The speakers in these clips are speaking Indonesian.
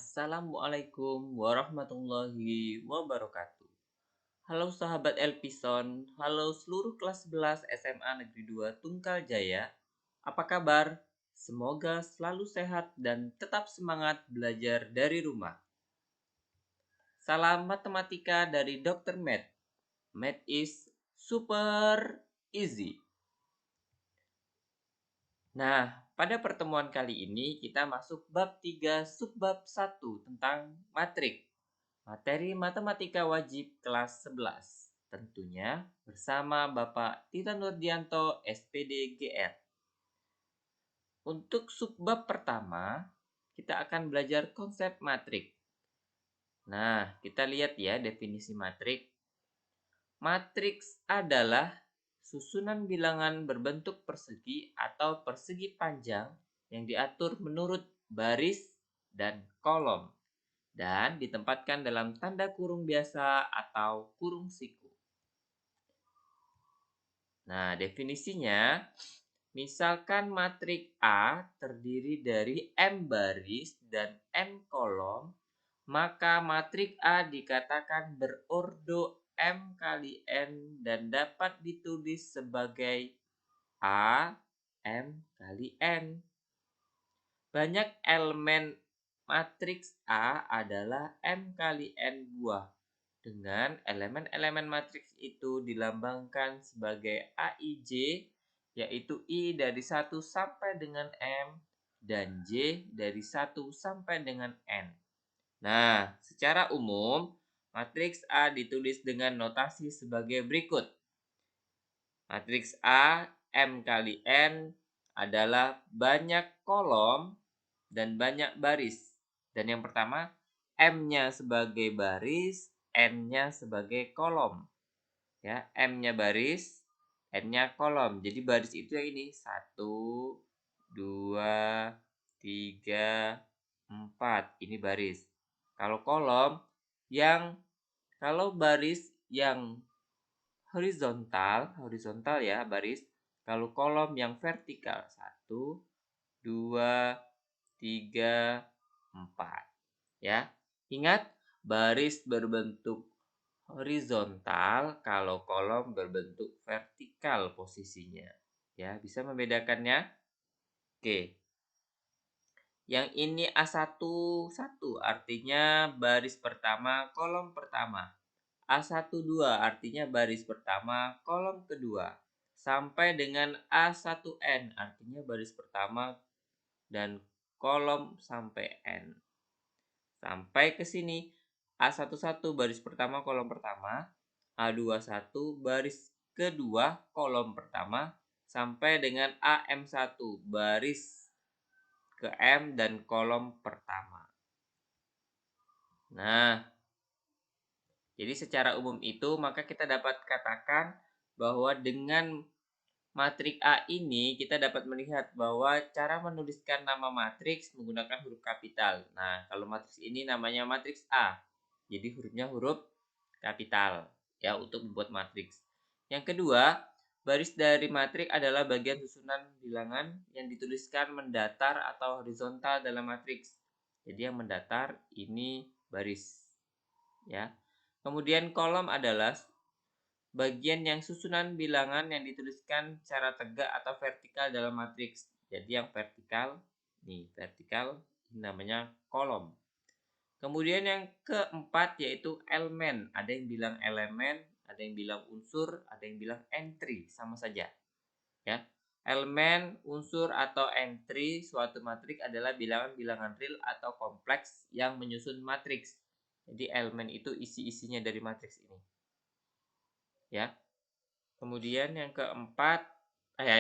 Assalamualaikum warahmatullahi wabarakatuh. Halo sahabat Elpison, halo seluruh kelas 11 SMA Negeri 2 Tunggal Jaya. Apa kabar? Semoga selalu sehat dan tetap semangat belajar dari rumah. Salam matematika dari Dr. Matt. Math is super easy. Nah, pada pertemuan kali ini kita masuk bab 3 subbab 1 tentang matrik. Materi matematika wajib kelas 11. Tentunya bersama Bapak Tita Nurdianto, SPD GR. Untuk subbab pertama, kita akan belajar konsep matrik. Nah, kita lihat ya definisi matrik. Matriks adalah susunan bilangan berbentuk persegi atau persegi panjang yang diatur menurut baris dan kolom dan ditempatkan dalam tanda kurung biasa atau kurung siku. Nah, definisinya, misalkan matrik A terdiri dari M baris dan N kolom, maka matrik A dikatakan berordo M kali N dan dapat ditulis sebagai A M kali N. Banyak elemen matriks A adalah M kali N buah. Dengan elemen-elemen matriks itu dilambangkan sebagai AIJ, yaitu I dari 1 sampai dengan M, dan J dari 1 sampai dengan N. Nah, secara umum, matriks A ditulis dengan notasi sebagai berikut. Matriks A, M kali N, adalah banyak kolom dan banyak baris. Dan yang pertama, M-nya sebagai baris, N-nya sebagai kolom. Ya, M-nya baris, N-nya kolom. Jadi baris itu yang ini, 1, 2, 3, 4. Ini baris. Kalau kolom, kalau baris yang horizontal ya baris. Kalau kolom yang vertikal, 1, 2, 3, 4. Ya. Ingat, baris berbentuk horizontal kalau kolom berbentuk vertikal posisinya. Ya, bisa membedakannya? Oke. Yang ini A1, 1 artinya baris pertama, kolom pertama. A12 artinya baris pertama, kolom kedua. Sampai dengan A1N artinya baris pertama dan kolom sampai N. Sampai ke sini A11 baris pertama, kolom pertama. A21 baris kedua, kolom pertama. Sampai dengan AM1 baris ke M dan kolom pertama. Nah, jadi secara umum itu maka kita dapat katakan bahwa dengan matrik A ini kita dapat melihat bahwa cara menuliskan nama matriks menggunakan huruf kapital. Nah, kalau matriks ini namanya matriks A. Jadi hurufnya huruf kapital ya untuk membuat matriks. Yang kedua, baris dari matriks adalah bagian susunan bilangan yang dituliskan mendatar atau horizontal dalam matriks. Jadi yang mendatar ini baris ya. Kemudian kolom adalah bagian yang susunan bilangan yang dituliskan secara tegak atau vertikal dalam matriks. Jadi yang vertikal, ini namanya kolom. Kemudian yang keempat yaitu elemen. Ada yang bilang elemen, ada yang bilang unsur, ada yang bilang entry, sama saja. Ya. Elemen, unsur, atau entry suatu matriks adalah bilangan-bilangan real atau kompleks yang menyusun matriks. Jadi elemen itu isi-isinya dari matriks ini. Ya. Kemudian yang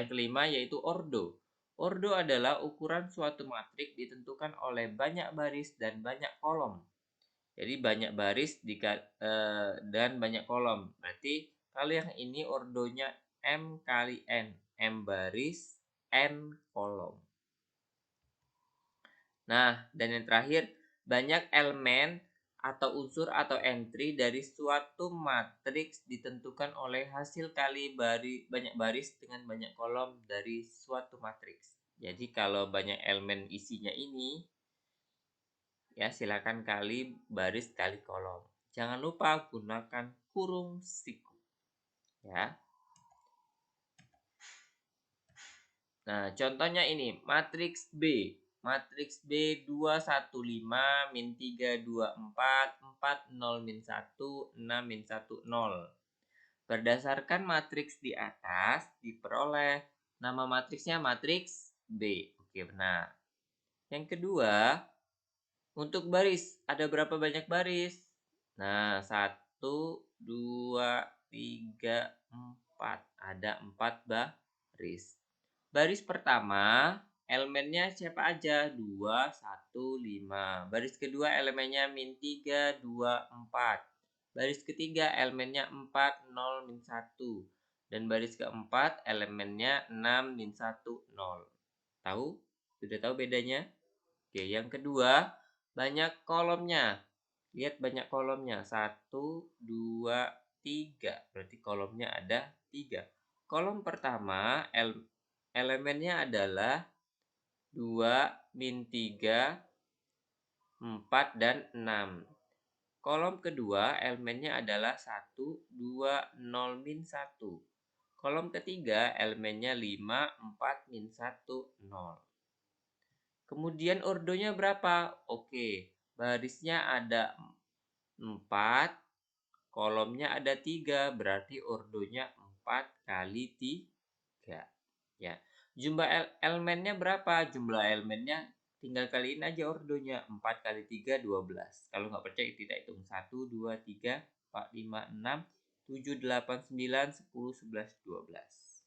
kelima yaitu ordo. Ordo adalah ukuran suatu matriks ditentukan oleh banyak baris dan banyak kolom. Jadi banyak baris dan banyak kolom. Berarti kalau yang ini ordonya M kali N. M baris, N kolom. Nah, dan yang terakhir, banyak elemen atau unsur atau entry dari suatu matriks ditentukan oleh hasil kali banyak baris dengan banyak kolom dari suatu matriks. Jadi kalau banyak elemen isinya ini, Ya, silakan kali baris kali kolom. Jangan lupa gunakan kurung siku. Ya. Nah, contohnya ini, matriks B. Matriks B 215 min 3 24 4 0 min 1 6 min 1 0. Berdasarkan matriks di atas diperoleh nama matriksnya matriks B. Oke, benar. Yang kedua, untuk baris, ada berapa banyak baris? Nah, 1, 2, 3, 4. Ada 4 baris. Baris pertama, elemennya siapa aja? 2, 1, 5. Baris kedua, elemennya min 3, 2, 4. Baris ketiga, elemennya 4, 0, min 1. Dan baris keempat, elemennya 6, min 1, 0. Tahu? Sudah tahu bedanya? Oke, yang kedua, banyak kolomnya. Lihat banyak kolomnya. 1, 2, 3. Berarti kolomnya ada 3. Kolom pertama, elemennya adalah 2, min 3, 4, dan 6. Kolom kedua, elemennya adalah 1, 2, 0, min 1. Kolom ketiga, elemennya 5, 4, min 1, 0. Kemudian ordonya berapa? Oke, barisnya ada 4, kolomnya ada 3, berarti ordonya 4 kali 3. Ya. Jumlah elemennya berapa? Jumlah elemennya tinggal kaliin aja ordonya. 4 kali 3, 12. Kalau nggak percaya tidak hitung. 1, 2, 3, 4, 5, 6, 7, 8, 9, 10, 11, 12.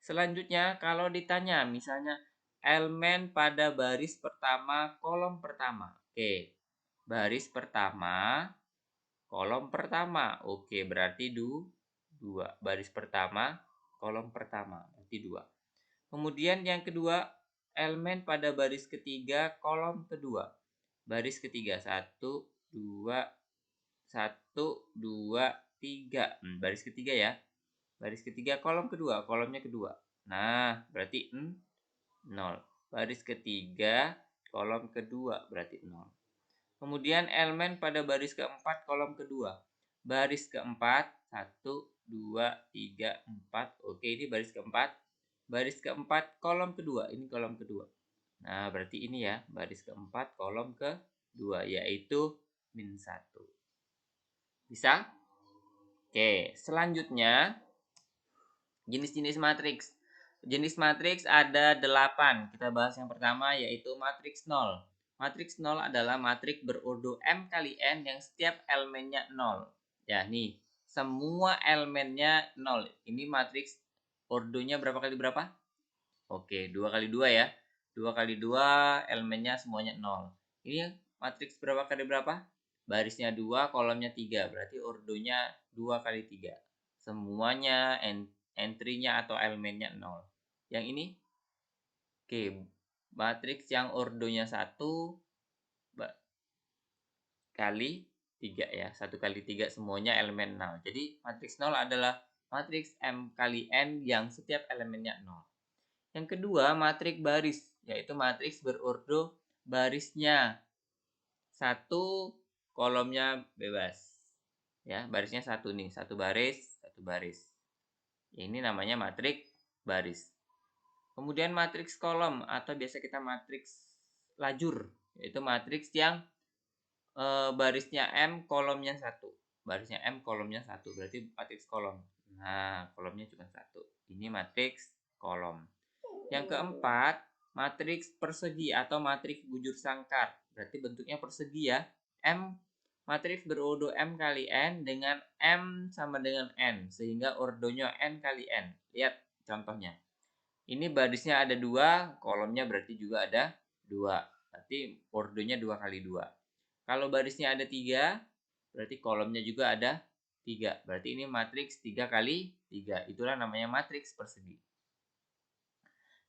Selanjutnya, kalau ditanya misalnya elemen pada baris pertama, kolom pertama. Oke, baris pertama, kolom pertama. Oke, berarti 2. Baris pertama, kolom pertama. Berarti 2. Kemudian yang kedua, elemen pada baris ketiga, kolom kedua. Baris ketiga, 1, 2, 1, 2, 3. Baris ketiga ya. Baris ketiga, kolom kedua. Kolomnya kedua. Nah, berarti 0. Baris ketiga, kolom kedua. Berarti 0. Kemudian elemen pada baris keempat, kolom kedua. Baris keempat, 1, 2, 3, 4. Oke, ini baris keempat. Baris keempat, kolom kedua. Ini kolom kedua. Nah, berarti ini ya, baris keempat, kolom kedua, yaitu min 1. Bisa? Oke, selanjutnya, jenis-jenis matriks. Jenis matriks ada 8. Kita bahas yang pertama yaitu matriks 0. Matriks 0 adalah matriks berordo M kali N yang setiap elemennya 0. Ya, nih. Semua elemennya 0. Ini matriks ordonya berapa kali berapa? Oke, 2 kali 2 ya. 2 kali 2 elemennya semuanya 0. Ini matriks berapa kali berapa? Barisnya 2, kolomnya 3. Berarti ordonya 2 kali 3. Semuanya entry-nya atau elemennya 0. Yang ini, oke, matriks yang ordonya 1 kali 3 ya. 1 kali 3 semuanya elemen 0. Jadi matriks 0 adalah matriks M kali N yang setiap elemennya 0. Yang kedua, matriks baris, yaitu matriks berordo barisnya 1, kolomnya bebas. Ya, barisnya 1 nih, 1 baris, 1 baris. Ini namanya matriks baris. Kemudian matriks kolom atau biasa kita matriks lajur, yaitu matriks yang barisnya M, kolomnya 1. Barisnya M, kolomnya 1, berarti matriks kolom. Nah, kolomnya cuma 1. Ini matriks kolom. Yang keempat, matriks persegi atau matriks bujur sangkar. Berarti bentuknya persegi ya. M, matriks berordo M kali N dengan M sama dengan N. Sehingga ordonya N kali N. Lihat contohnya. Ini barisnya ada 2, kolomnya berarti juga ada 2. Berarti ordonya 2 kali 2. Kalau barisnya ada 3, berarti kolomnya juga ada 3. Berarti ini matriks 3 kali 3. Itulah namanya matriks persegi.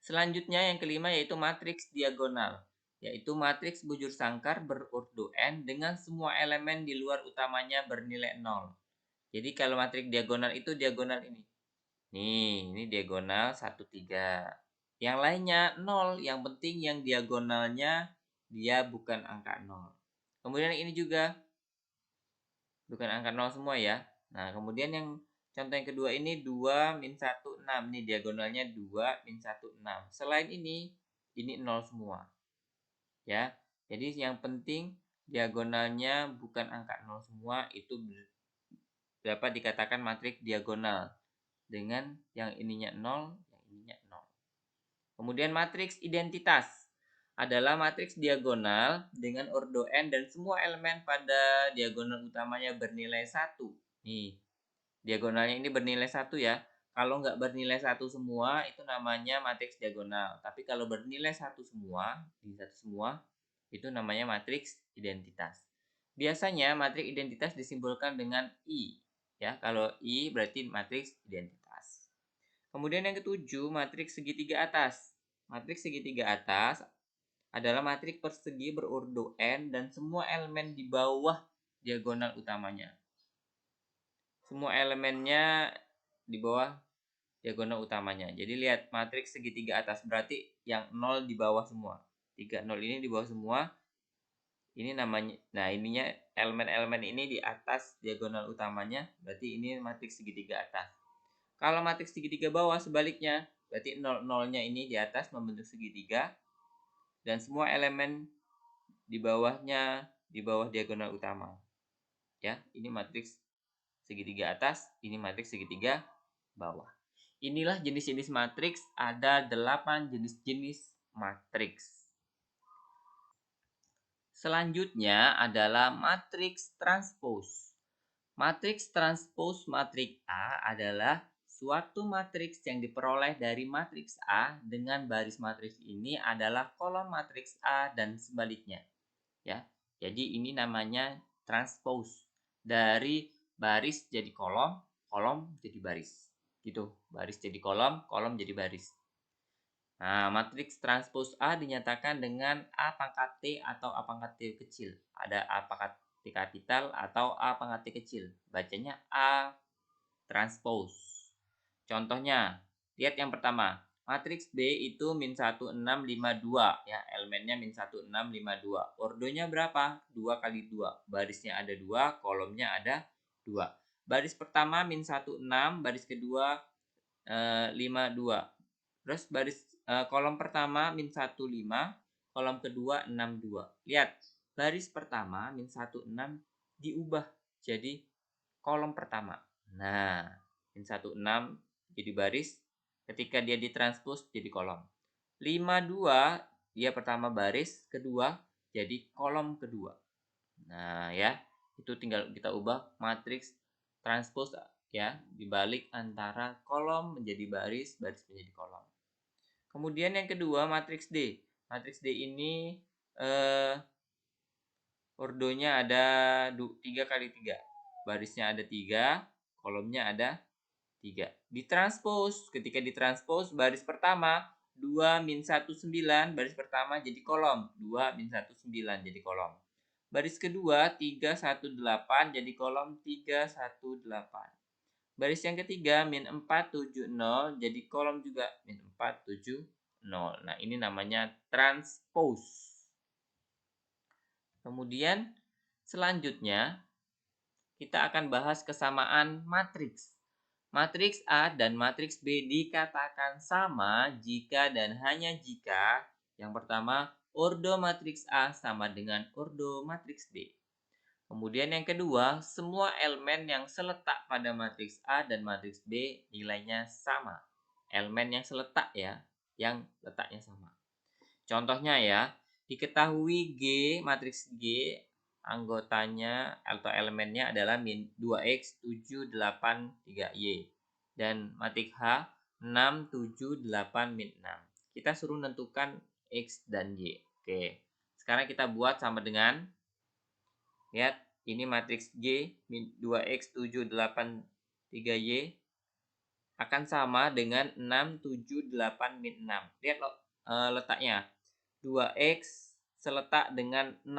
Selanjutnya yang kelima yaitu matriks diagonal. Yaitu matriks bujur sangkar berordo N dengan semua elemen di luar utamanya bernilai 0. Jadi kalau matriks diagonal itu diagonal ini. Nih, ini diagonal 1, 3. Yang lainnya 0. Yang penting yang diagonalnya dia bukan angka 0. Kemudian ini juga bukan angka 0 semua ya. Nah, kemudian yang contoh yang kedua ini 2 min 1, 6. Ini diagonalnya 2 min 1, 6. Selain ini 0 semua. Ya, jadi yang penting diagonalnya bukan angka 0 semua, itu dapat dikatakan matriks diagonal. Dengan yang ininya 0, yang ininya 0. Kemudian matriks identitas adalah matriks diagonal dengan ordo n dan semua elemen pada diagonal utamanya bernilai 1. Nih, diagonalnya ini bernilai 1 ya. Kalau nggak bernilai 1 semua, itu namanya matriks diagonal. Tapi kalau bernilai 1 semua, itu namanya matriks identitas. Biasanya matriks identitas disimbolkan dengan I. Ya, kalau I berarti matriks identitas. Kemudian yang ketujuh, matriks segitiga atas. Matriks segitiga atas adalah matriks persegi berordo n dan semua elemen di bawah diagonal utamanya. Semua elemennya di bawah diagonal utamanya. Jadi lihat matriks segitiga atas berarti yang 0 di bawah semua. 3 0 ini di bawah semua. Ini namanya, nah ininya elemen-elemen ini di atas diagonal utamanya, berarti ini matriks segitiga atas. Kalau matriks segitiga bawah sebaliknya, berarti 0-0-nya ini di atas membentuk segitiga dan semua elemen di bawahnya di bawah diagonal utama. Ya, ini matriks segitiga atas, ini matriks segitiga bawah. Inilah jenis-jenis matriks, ada 8 jenis-jenis matriks. Selanjutnya adalah matriks transpose. Matriks transpose matriks A adalah suatu matriks yang diperoleh dari matriks A dengan baris matriks ini adalah kolom matriks A dan sebaliknya. Ya. Jadi ini namanya transpose. Dari baris jadi kolom, kolom jadi baris. Gitu. Baris jadi kolom, kolom jadi baris. Nah, matriks transpose A dinyatakan dengan A pangkat T atau A pangkat T kecil. Ada A pangkat T kapital atau A pangkat T kecil. Bacanya A transpose. Contohnya, lihat yang pertama. Matriks B itu min 1, 6, 5, 2. Ya, elemennya min 1, 6, 5, 2. Ordonya berapa? 2 kali 2. Barisnya ada 2, kolomnya ada 2. Baris pertama min 1, 6. Baris kedua 5, 2. Terus baris kolom pertama min 1, 5. Kolom kedua 6, 2. Lihat, baris pertama min 1, 6 diubah jadi kolom pertama. Nah, min 1, 6 jadi baris. Ketika dia ditranspose jadi kolom. 5, 2 dia pertama baris, kedua jadi kolom kedua. Nah ya, itu tinggal kita ubah matriks transpose ya, dibalik antara kolom menjadi baris, baris menjadi kolom. Kemudian yang kedua matriks D. Matriks D ini ordonya ada 3 kali 3. Barisnya ada 3, kolomnya ada 3. Ditranspose, ketika ditranspose baris pertama 2 min 1, 9, baris pertama jadi kolom. 2 min 1, 9 jadi kolom. Baris kedua 3, 1, 8 jadi kolom 3, 1, 8. Baris yang ketiga min 4, 7, 0 jadi kolom juga min 4, 7, 0. Nah ini namanya transpose. Kemudian selanjutnya kita akan bahas kesamaan matriks. Matriks A dan matriks B dikatakan sama jika dan hanya jika yang pertama ordo matriks A sama dengan ordo matriks B. Kemudian yang kedua, semua elemen yang seletak pada matriks A dan matriks B nilainya sama. Elemen yang seletak ya, yang letaknya sama. Contohnya ya, diketahui G, matriks G anggotanya atau elemennya adalah min 2x 7 8 3y dan matriks H 6 7 8 min 6. Kita suruh menentukan x dan y. Oke. Sekarang kita buat sama dengan, lihat ini matriks G min 2x 7 8 3y akan sama dengan 6 7 8 min 6. Lihat letaknya. 2x seletak dengan 6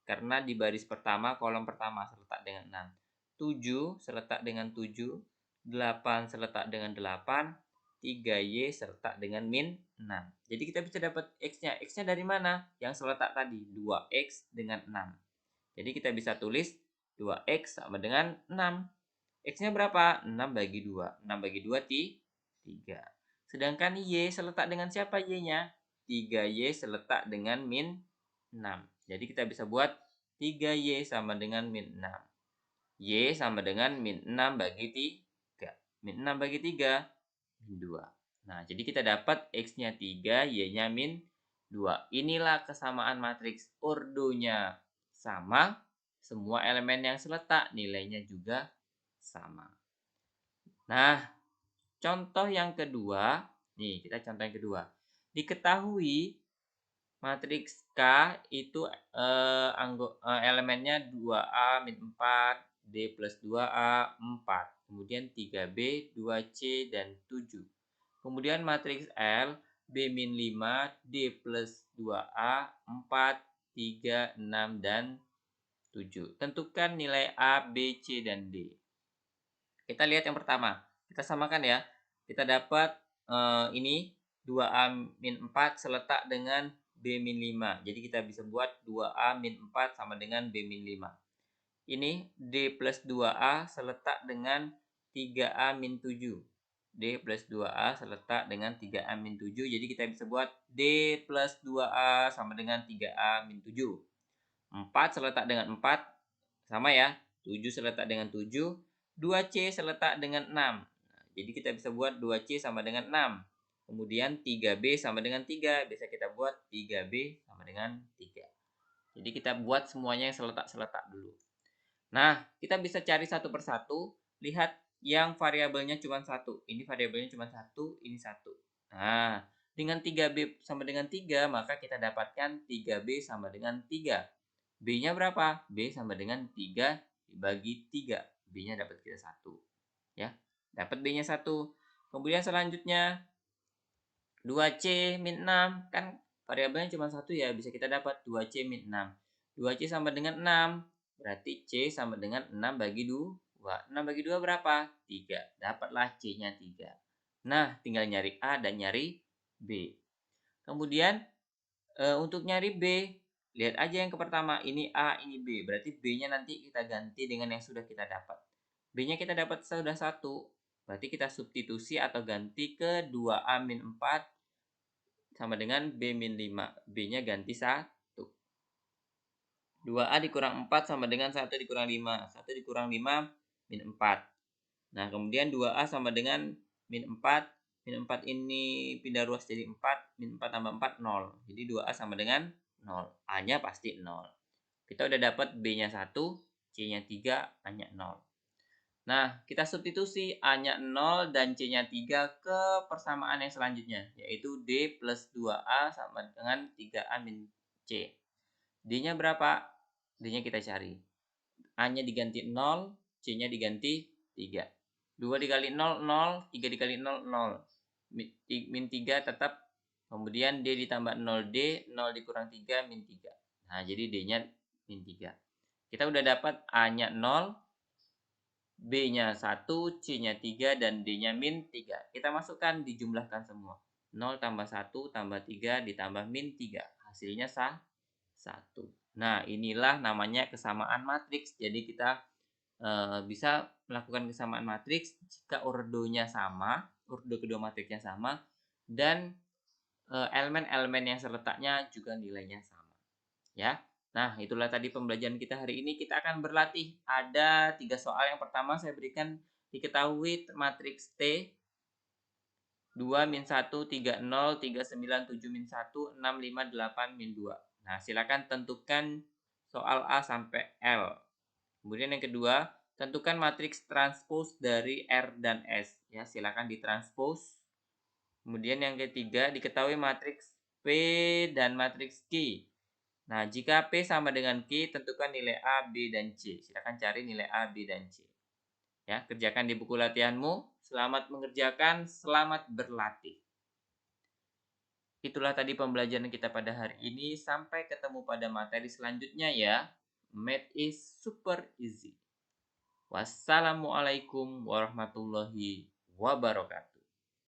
karena di baris pertama kolom pertama seletak dengan 6. 7 seletak dengan 7, 8 seletak dengan 8, 3y seletak dengan min 6. Jadi kita bisa dapat X-nya. X-nya dari mana? Yang seletak tadi, 2X dengan 6. Jadi kita bisa tulis 2X sama dengan 6. X-nya berapa? 6 bagi 2. 6 bagi 2, 3. Sedangkan Y seletak dengan siapa Y-nya? 3Y seletak dengan min 6. Jadi kita bisa buat 3Y sama dengan min 6. Y sama dengan min 6 bagi 3. Min 6 bagi 3, min 2. Nah, jadi kita dapat X-nya 3, Y-nya min 2. Inilah kesamaan matriks. Ordonya sama, semua elemen yang seletak nilainya juga sama. Nah, contoh yang kedua, nih kita contoh yang kedua. Diketahui matriks K itu elemennya 2A min 4, D plus 2A 4. Kemudian 3B, 2C, dan 7. Kemudian matriks L B min 5, D plus 2A 4, 3, 6, dan 7. Tentukan nilai A, B, C, dan D. Kita lihat yang pertama. Kita samakan ya. Kita dapat ini 2A min 4 seletak dengan B min 5. Jadi kita bisa buat 2A min 4 sama dengan B min 5. Ini D plus 2A seletak dengan 3A min 7. D plus 2A seletak dengan 3A min 7. Jadi kita bisa buat D plus 2A sama dengan 3A min 7. 4 seletak dengan 4. Sama ya. 7 seletak dengan 7. 2C seletak dengan 6. Nah, jadi kita bisa buat 2C sama dengan 6. Kemudian 3B sama dengan 3. Bisa kita buat 3B sama dengan 3. Jadi kita buat semuanya yang seletak-seletak dulu. Nah, kita bisa cari satu persatu. Lihat yang variabelnya cuma satu. Ini variabelnya cuma satu, ini satu. Nah, dengan 3B sama dengan 3, maka kita dapatkan 3B sama dengan 3. B-nya berapa? B sama dengan 3 dibagi 3. B-nya dapat kita 1. Ya, dapat B-nya 1. Kemudian selanjutnya 2C min 6. Kan variabelnya cuma 1 ya, bisa kita dapat 2C min 6. 2C sama dengan 6. Berarti C sama dengan 6 bagi 2. 6 bagi 2 berapa? 3. Dapatlah C-nya 3. Nah, tinggal nyari A dan nyari B. Kemudian untuk nyari B, lihat aja yang pertama. Ini A, ini B. Berarti B-nya nanti kita ganti dengan yang sudah kita dapat. B-nya kita dapat sudah 1. Berarti kita substitusi atau ganti ke 2A min 4 sama dengan B min 5. B-nya ganti 1. 2A dikurang 4 sama dengan 1 dikurang 5. 1 dikurang 5 min 4. Nah, kemudian 2A sama dengan min 4. Min 4 ini pindah ruas jadi 4. Min 4 tambah 4, 0. Jadi 2A sama dengan 0. A-nya pasti 0. Kita udah dapat B-nya 1, C-nya 3, A-nya 0. Nah, kita substitusi A-nya 0 dan C-nya 3 ke persamaan yang selanjutnya, yaitu D plus 2A sama dengan 3A min C. D-nya berapa? D-nya kita cari. A-nya diganti 0, C-nya diganti 3. 2 dikali 0, 0. 3 dikali 0, 0. Min 3 tetap. Kemudian D ditambah 0D, 0 dikurang 3, min 3. Nah, jadi D-nya min 3. Kita udah dapat A-nya 0, B-nya 1, C-nya 3, dan D-nya min 3. Kita masukkan, dijumlahkan semua. 0 tambah 1 tambah 3 ditambah min 3. Hasilnya 1. Nah, inilah namanya kesamaan matriks. Jadi kita bisa melakukan kesamaan matriks jika ordonya sama, ordo kedua matriksnya sama, dan elemen-elemen yang seletaknya juga nilainya sama. Ya. Nah, itulah tadi pembelajaran kita hari ini. Kita akan berlatih. Ada 3 soal. Yang pertama saya berikan diketahui matriks T 2 min 1 3 0 3 9 7 min 1 6 5 8 min 2. Nah, silakan tentukan soal A sampai L. Kemudian yang kedua, tentukan matriks transpose dari R dan S. Ya, silakan ditranspose. Kemudian yang ketiga, diketahui matriks P dan matriks Q. Nah, jika P sama dengan Q, tentukan nilai A, B, dan C. Silakan cari nilai A, B, dan C. Ya, kerjakan di buku latihanmu. Selamat mengerjakan, selamat berlatih. Itulah tadi pembelajaran kita pada hari ini. Sampai ketemu pada materi selanjutnya ya. Math is super easy. Wassalamualaikum warahmatullahi wabarakatuh.